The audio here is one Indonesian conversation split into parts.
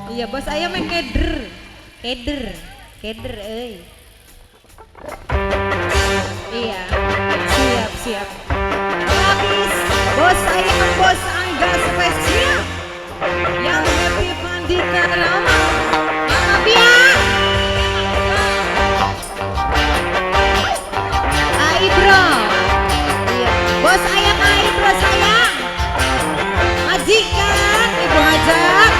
Iya bos ayam yang keder, keder, keder, Iya, siap, siap. Habis, bos ayam, bos Angga spesial. Yang happy Pandita Rama, Mama Bia. Aibro, iya, bos ayam Aibro sayang. Majikan, Ibu Hajar.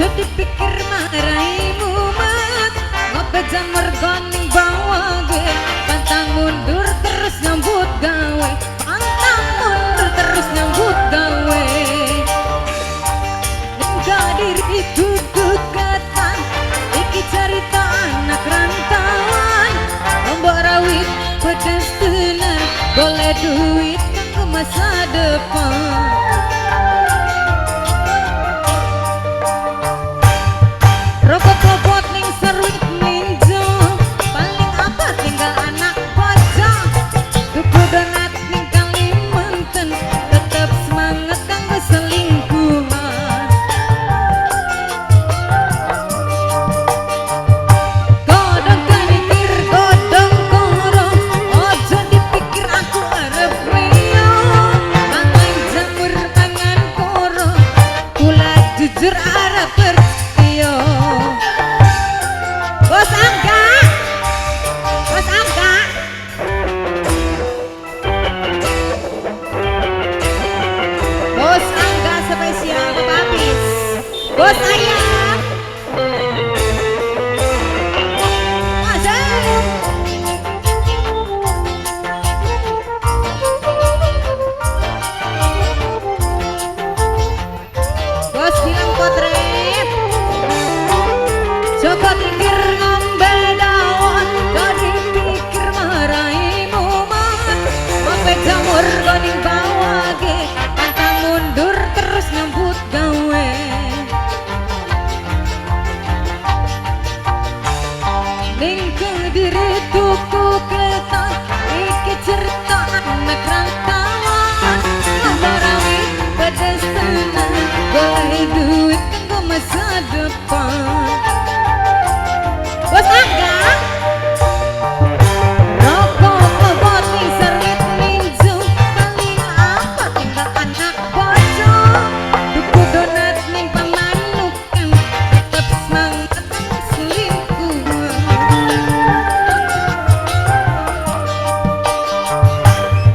Jadi pikir maraimu mat ngopet jamur goning bawa gue pantang mundur terus nyambut gawe pantang mundur terus nyambut gawe enggak diri duduk katan iki cerita anak rantauan lombok rawit pedes tenan boleh duit ke masa depan. Robot-robot ning seruit ninjo paling apa tinggal anak pojok tuku donat ning Kalimantan tetep semangat kanggo selingkuhan godong kanikir godong korong ojo dipikir aku arep liyo mangan jamur mangan korong kula jujur arep bertio. Bos Angga, Bos Angga, Bos Angga spesial habis, Bos ayam, Azam, Bos bilang potret, Joko tingkir ngombe dawon, dari pikir maraimu mat ngombe jamur goning bawage pantang mundur terus nyambut gawe ning Kediri tuku ketan iki cerita anak rantauan lambarawit pedes tenan boleh duit kanggo masa depan. Bos Angga rokok bobot ning serit ninjo paling apa tinggal anak pojok tuku donat ning Pamanukan tetep semangat selingkuhan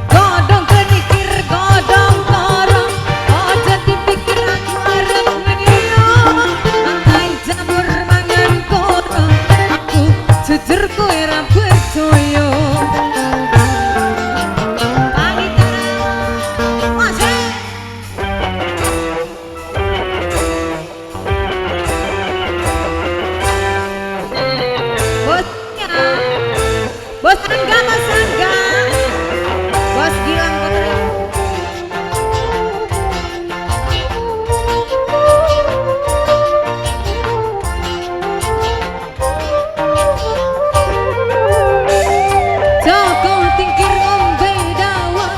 godong kenikir godong korong ojo dipikir aku arep ngeliyo mangan jamur mangan korong jujur kowe ra percaya Pandita Rama bosnya Bos Angga Mas Angga Bos Gilang Putri Joko tingkir ngombe dawon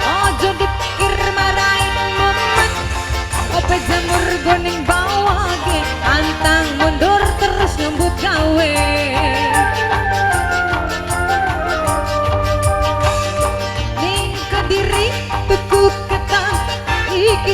ojo dipikir marahin momen ope jamur goning bawage pantang mundur terus nyambut gawe ning Kediri tuku ketan iki